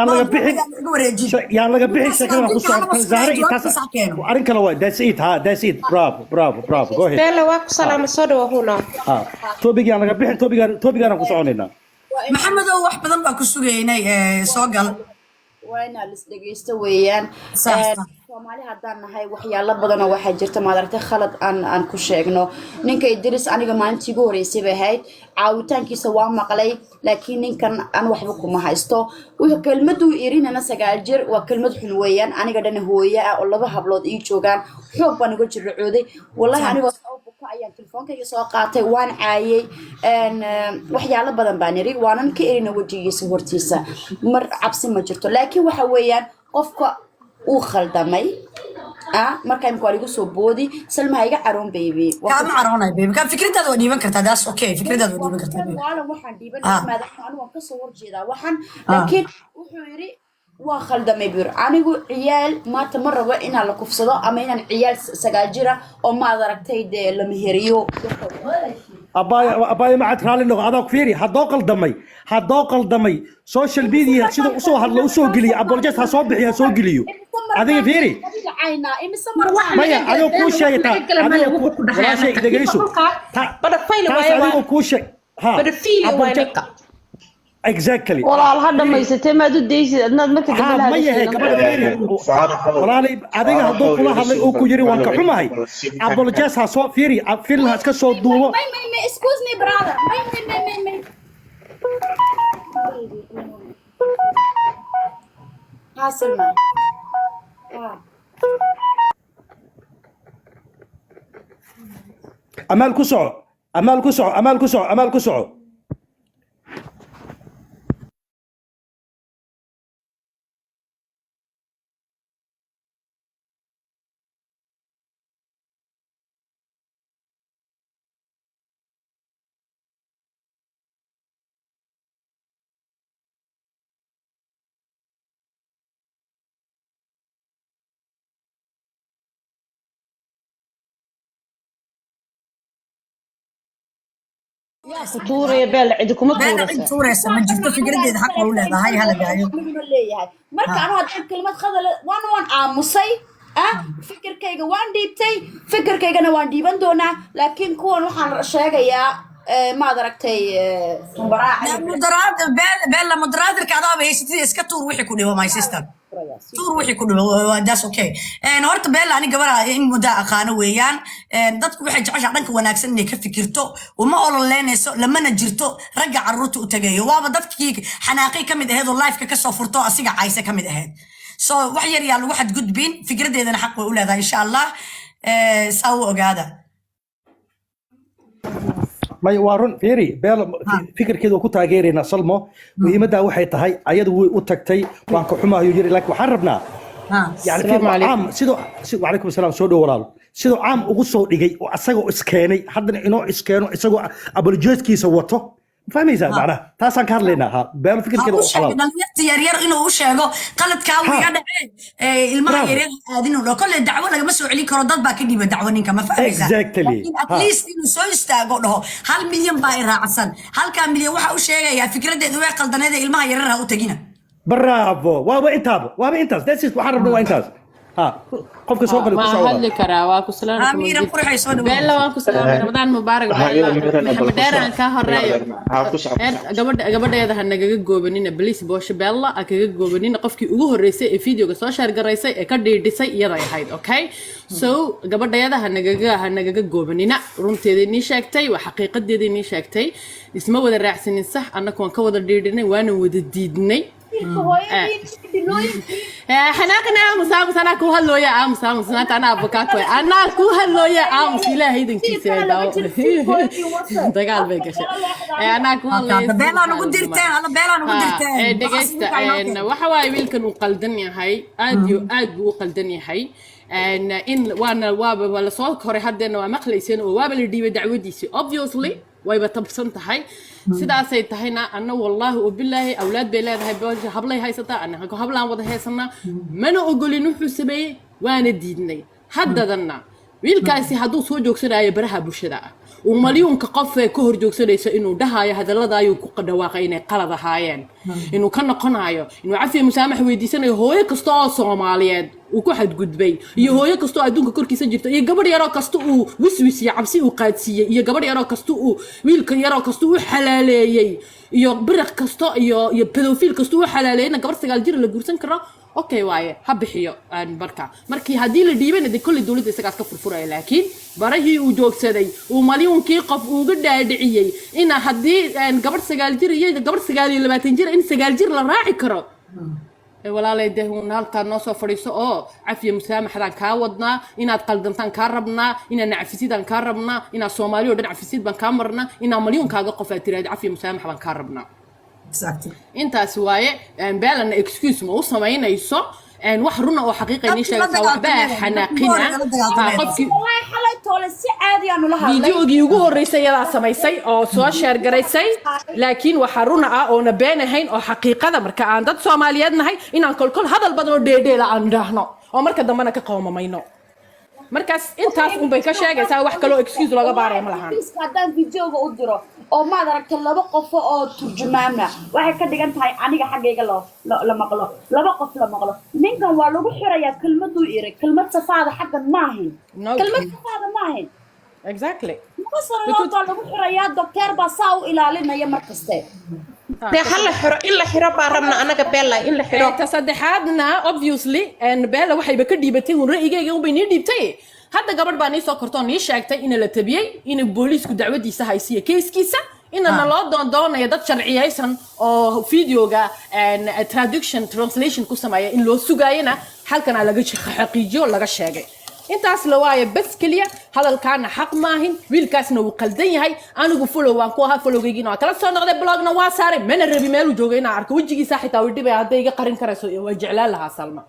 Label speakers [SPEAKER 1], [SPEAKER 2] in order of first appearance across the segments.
[SPEAKER 1] laga bixin yaan laga bixin shakada ku socon Zahra intaas arin kale waa that's it bravo go ahead
[SPEAKER 2] bella waa ku salaam soo dhaw huna
[SPEAKER 1] topic yaan laga bixin topic aan ku soconaynaa
[SPEAKER 3] maxamed oo wax badan baa ku sugeynay soo gal
[SPEAKER 4] وين الاسدقيستا ويان Soomaali hadaan nahay waxyaalo badan oo waxa jirta maadartay khalad aan ku sheegno ninka Idris aniga maalintii ugu horeysay bay ahayd caawitaankiisa waa maqlay laakiin ninkan aan waxba kuma haysto wuxuu kelmadu irinana 9 jir waa kelmad xun weeyaan aniga dhan hooyo ah oo laba hablood ii joogan xoog baan uga jircooday wallahi aniga sababka ayaan telefonkayga soo qaatay waan caayay waxyaalo badan baan iri waanan ka erina wajigiisa hortiisa mar cabsi ma jirto laakiin waxa weeyaan qofka uu khaldamay marka imka waligu soo boodi salma hayga caroon baby
[SPEAKER 3] ka ma caroonay baby ka fikradaada waa dhiiban kartaa daas okay fikradaada waa dhiiban kartaa
[SPEAKER 4] wala waxaan dhiiban maadaama anigu ka soo horjeedaa waxaan laakiin wuxuu yiri waa khaldamay bir anigu ciyaal maanta ma rabo inaan la kufsado ama inaan ciyaal sagaajira oo ma aragtay de la meheriyo
[SPEAKER 1] أباي ما عاد رالي نغ هذا كفيري هذا قلدمي سوشيال ميديا سيدا وصو هلا وصو قلي أبولجيس هصوب بحيا سو قليو هذا كفيري ما يا هذا كل شيء هذا كل شيء إذا قليسو هذا كل شيء ها exactly
[SPEAKER 5] والله هذا ما يستمع ما دوديس أنا ما تقبلها
[SPEAKER 1] ما هي كمان والله هذا هذا كله هذا أو كجري وانك حماي أبولجيس هصوب فيري فيلم هسك صوت دوما
[SPEAKER 4] excuse me brother حاصل ما
[SPEAKER 1] أمال كسع
[SPEAKER 5] كتورة يا بلا عندكم
[SPEAKER 3] كتورة ما جبت فكرة حق ولا هاي هلا جايو
[SPEAKER 4] ما كانوا هاد كلمة خذل وان عاموسي فكر كيجا وان ديبتي فكر كيجا أنا وان ديبان دونا لكن كون وحن رشاقة يا ما دركتي مباراة
[SPEAKER 3] مدرات بلا مدرات الكعبة هي اسكتور وحي كله هو ماي سيستم تور وحي كله داس اوكي انا هورت بلا اني غبره ان مدا اقانا ويان dadku waxay jecesha dhanka wanaagsan inay ka fikirto uma ololeynayso lamana jirto raga caruurta u tagayo waaba dadkii xanaaqay kamid aheed oo live ka soo furto asiga caayse kamid aheed so wax yar yaa lagu xad gudbin fikradeedana xaq way u leedahay insha Allah saaw ogaada
[SPEAKER 1] ما يوارون فيري بيل فكر كده وكنت أجيرنا صلمه ويمدها وحي تهاي عيد وتكتي وانك حما يجري لك وحربنا يعني في عام سيدو وعليكم السلام سودو ورال سيدو عام وقصو دقي وأساقو إسكاني حدنا إنو إسكانو إساقو أبرجيت كي سوته فهمي زاد معنا تاسان كارلينا ها بيل فكر كده وخلاص
[SPEAKER 3] يار إنه وشيء قالت كاوي هذا المرة يريد هذينه لو كل الدعوة لما مسؤول عليك ردات باكني بدعوانين كما فهمي
[SPEAKER 1] exactly
[SPEAKER 3] أتليست إنه سويستا قوله هل مليون باير عسل هل كان مليون واحد وشيء يا فكرة ده ذوي قلدنا ده الماء يرها وتجينا
[SPEAKER 1] برافو وابا انتاز ده سيس وحربنا وانتاز ها قفك سوق
[SPEAKER 2] ما هل كرا واكو سلام
[SPEAKER 3] اميره قرحي سو دو
[SPEAKER 2] بلا واكو سلام رمضان مبارك محمد ديران ka horeeyo gabadheeda hanaga goobanina police boosh bella akaga goobanina qofkii ugu horeysay ee videoga soo share gareysay ee ka dhiidhisay iyada ay ahayd okay so gabadheeda hanaga goobanina runteedii ni sheegtay waa xaqiiqadeedii ni sheegtay isma wada raacsanin sax annagu ka wada dhiidhinay waana wada diidnay حناقنا مسامس أنا كوهلو يا عم مسامس أنا أبوكاكو أنا كوهلو يا عم سلا هيدن كيسة داو دقال بيكش أنا كوهلو
[SPEAKER 3] بيلا نقدرتين أنا بيلا نقدرتين
[SPEAKER 2] دقيست وحواي ويلكن وقلدني هاي أد وقلدني هاي إن وانا واب ولا صوت كوري حدنا ومقليسين وواب اللي دي دعوديسي obviously ويبقى تبصنت هاي sidaasay tahayna anna wallahi oo billahi awlaad bay leedahay boosh hablay haysata anna hablaan wada haysana mana ogolin wuxuu sameeyay waana diidnay haddadanna wiilkaasi hadduu soo joogsanayo baraha bulshada ah ومليونك قف كهر جوكسليس إنه ده هذا الله ده يقعد واقعين قلد هاين إنه كنا قناعه إنه عفي مسامح ويدي سنة هو يكستو صوماليات وكحد جود بي هو يكستو أدونك كل كيس جبت يجبر يرى كستو وسويسي عبسي وقادسية يجبر يرى كستو ويلك يرى كستو حلالي يبرق كستو يبدوفيل كستو حلالي أنا جبرت قال جير لجورسن كرا أوكي واي حبحيو أن بركة مركي هدي الديبن دي كل الدولة تسقط كفر فرع لكن برهي وجوك سدي ومليون كي قف وجد داعي إن هدي أن جبر سجال جير جبر سجال اللي بتنجر إن سجال جير لراعي كرا ولا لا يده هنال كان ناس فريسة عفية مسامح ذا كاودنا إن أتقلدن كاربنا إن نعفسيد كاربنا إن الصومالي ودن عفسيد بنكامرنا إن مليون كاقف ترى عفية مسامح بنكاربنا intaas waaye beelana excuse ma u samaynayso wax run oo xaqiiqo inay sheegto waxba xanaaqina qofkii
[SPEAKER 4] xalay toole si caadi ah nula hadlay
[SPEAKER 2] videogii ugu horeysay iyada samaysay oo soo share garaysay laakiin waxa run ah oo na beenahayn oo xaqiiqada marka aan dad Soomaaliyeed nahay inaan kolkol hadal badan oo dheedheela aan dhahno oo marka dambana ka qowmamayno markaas intaas un bay ka sheegaysaa wax kale oo excuse looga baaray ma lahan
[SPEAKER 4] haddaan videoga u diro oo maad aragtay laba qof oo turjumaana waxay ka dhigan tahay aniga xaggayga la maqlo laba qof la maqlo ninkan waa lagu xirayaa kelmadu iray kelmad safaada xaggan ma ahayn kelmad safaada ma ahayn
[SPEAKER 2] exactly
[SPEAKER 4] waa lagu xirayaa doctor baa saa u ilaalinaya markaste
[SPEAKER 6] خلّي حرو إلا حرو بارمنا أنا قبلا إلا حرو
[SPEAKER 2] تصدقنا obviously and بلا waxay ba ka dhiibatay un ra'yigayga un bay dhiibtay hadda gabadh baan soo kortoon ii sheegtay in la tabiyay in booliisku dacwadiisa haysiyo keeskiisa in la loo doonayo dad sharciyaysan oo videoga and traduction translation ku sameeya in loo sugaayna halkan laga xaqiijiyo laga sheegay intaas la waaye bas kaliya hadalkaana xaq maahin wiilkaasna uu qaldan yahay anigu follow waan ku ahaa followgaygiina waa kala soo noqday blogna waa saaray mana rabi meel uu joogay inaan arko wajigiisa xitaa uu dhibay hadday iga qarin karayso waa jeclaan lahaa Salma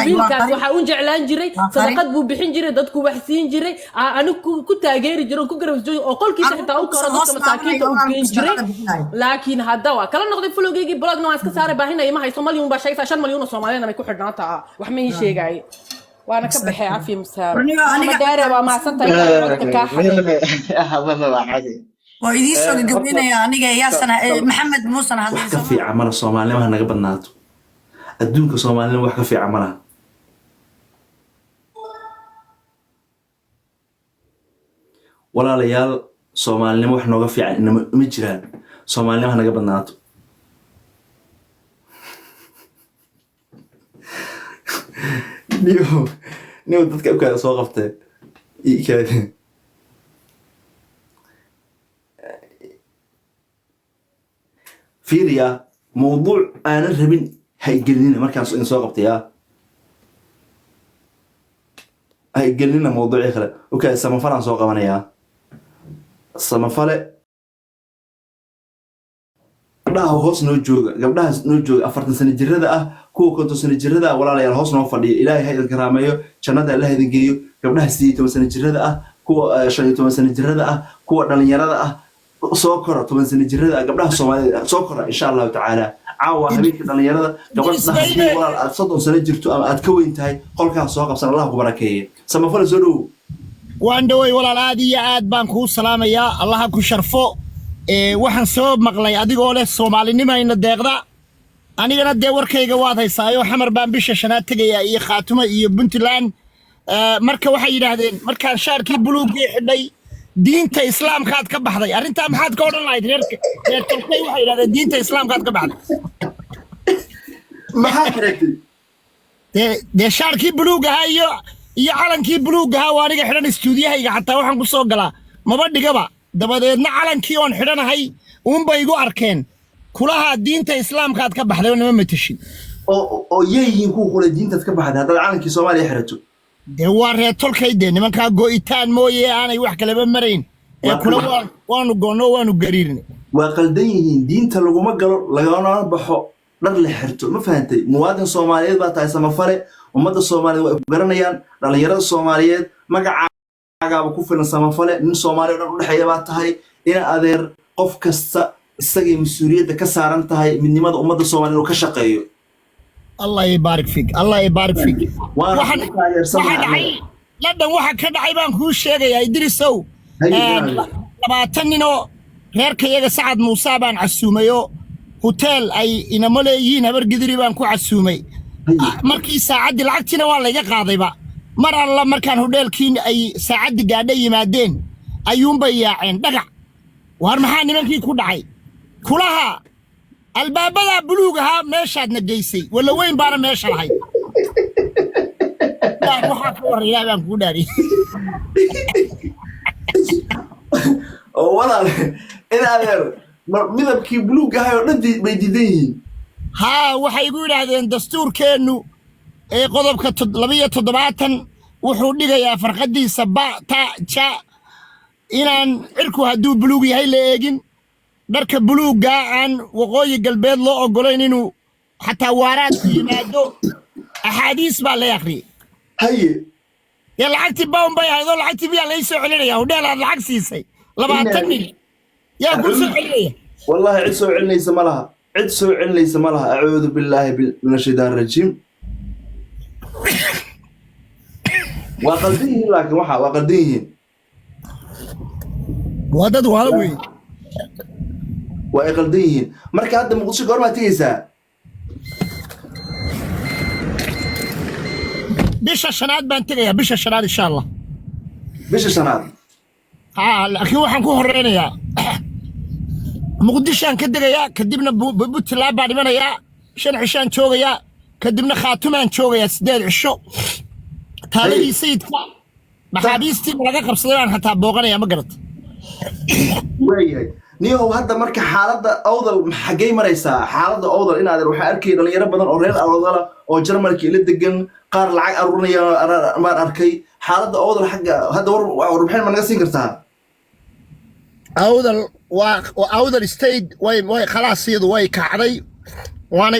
[SPEAKER 2] wiilkaas waxa uu jeclaan jiray sadaqad buu bixin jiray dadku wax siin jiray anigu ku taageeri jiray ku garab joogay oo qolkiisa xitaa uu karo dadka masaakiinta uu geen jiray laakiin hadda waa kala noqday followgaygii blogna waan iska saaray baahinaya ma hayso malyan baa sheegaysaa 5 malyan oo Soomaaliyeed ay ku xidhnaata wax ma ii sheegay وانا كبحي عافية مسار انا داري وما سنتي
[SPEAKER 3] وإذا سوق قبلنا يا أنيقا يا سنة محمد موسى هذا
[SPEAKER 7] في عمل الصومالي ما هنقبل ناتو الدنيا الصومالي وحكى في عملها ولا ليال صومالي ما وحنا وقف يعني إنه مجران صومالي ما هنقبل ناتو نيو dadka ka soo qabtay fiiriya mowduuc aan rabin hay gelina markaas in soo qabtay hay gelina mowduuci kale okay samafalان soo qabanaya samafale gabdhaha hoos noo jooga gabdhaha noo jooga 40 sano jirada ah kuwa 50 sano jirada ah walaalayaal hoos noo fadhiyo ilaahay ha idin karaameeyo jannada Allah idin geeyo gabdhaha 18 sano jirada ah kuwa 15 sano jirada ah kuwa dhalinyarada ah soo kora 10 sano jirada ah gabdhaha Soomaaliyeed soo kora insha Allah taala caawa habeenka dhalinyarada gabadha walaal aad 30 sano jirto ama aad ka weyn tahay qolkaas soo qabsan Allah ku barakeeyo samafal soo dhow
[SPEAKER 8] waan dhaway walaal aad iyo aad baan ku salaamayaa Allah ku sharfo waxaan soo maqlay adigoo leh Soomaalinimada deeqda anigana dee warkayga waad haysaayo xamar baan bisha shanaad tagaya iyo Khaatumo iyo Puntland marka waxay yiraahdeen markaan shaarkii buluugii xidhay diinta islaamka aad ka baxday arinta maxaad ka oran lahayd reerka Turkey waxay yiraahdeen diinta islaamka aad ka baxday
[SPEAKER 7] maxaa xiragtay
[SPEAKER 8] dee shaarkii buluugaha iyo calankii buluugaha waa aniga xidhan istuudiyahayga xataa waxaan ku soo galaa maba dhigaba dabadeedna calankii oon xidhanahay uunbay igu arkeen kulaha diinta islaamka aad ka baxday nama matashin
[SPEAKER 7] oo yeeyihiin kuwa kula diintaad ka baxday haddaad calankii Soomaaliya xirato
[SPEAKER 8] dee waa reer tolkay dee nimankaa go'itaan mooye aanay wax kaleba marayn ee kula waanu goonno waanu gariirnay
[SPEAKER 7] waa qaldan yihiin diinta laguma galo lagana baxo dhar la xirto ma fahantay muwaadin Soomaaliyeed baa tahay samafale ummadda Soomaaliyeed way garanayaan dhalinyarada Soomaaliyeed magaca ku filan samafale nin Soomaali oo u dhaxeeya baa tahay in adeer qof kasta isagii mas'uuliyadda ka saaran tahay midnimada ummadda Soomaaliyeed oo ka shaqeeyo
[SPEAKER 8] الله يبارك فيك الله يبارك فيك لندن waxa ka dhacay baan kuu sheegayaa Idrisow 20 nino reerkayaga Sacad Muuse baan casuumayo hotel ay inama leeyihiin habar gidiri baan ku casuumay markii saacadii lacagtina waa laga qaadayba mar alla markaan hotelkiin ay saacadii gaadhay yimaadeen ayuunba yaaceen dhagax war maxaa nimankii ku dhacay kulaha albaabada buluugaha meeshaadna geysay wala weyn baana meesha lahay waxa ka wariyay baan ku dhaari
[SPEAKER 7] oo walaal in adeer midabkii buluugaha oo dhan bay diidan yihiin
[SPEAKER 8] ha waxay igu yiraahdeen dastuurkeenu ee qodobka 27 wuxuu dhigayaa farqadiisa ba ta ja inaan cirku hadduu buluug yahay la eegin dharka buluuga aan waqooyi galbeed loo ogolayn inuu xataa waaraad yimaado axaadiis baa la yaqri
[SPEAKER 7] haye
[SPEAKER 8] ya lacagti bawn bay haydo lacagti biya la soo celinaya hodheel aad lacag siisay 20 mil yaa ku soo celinaya
[SPEAKER 7] wallahi cid soo celinaysa malaha cid soo celinaysa malaha a'uudu billahi minash shaytaanir rajiim waa qalbiin laakiin waxa waa qalbiin
[SPEAKER 8] wadad waa weey
[SPEAKER 7] waa qalbiin marka hadda muqdisho goorma tigaysaa
[SPEAKER 8] bisha shanaad baan tagayaa bisha shanaad insha Allah
[SPEAKER 7] bisha shanaad
[SPEAKER 8] laakiin waxaan ku horeynayaa muqdishaan ka degayaa kadibna Puntland baan imanayaa 5 cishaan joogayaa kadibna Khaatumaan joogayaa 8 cisho taaladii sayidka maxaabiistii laga qabsaday aan hataa booqanayaa ma garad
[SPEAKER 7] weeyay niyo hadda marka xaaladda awdal xagee maraysaa xaaladda awdal in aad waxa arkay dhalinyaro badan oo reer awdal oo Jarmalka ila degan qaar lacag aruurinaya ma arkay xaaladda awdal xagga hadda warbixin ma naga siin kartaa
[SPEAKER 8] awdal waa awdal state way khalaas iyadu way kacday waana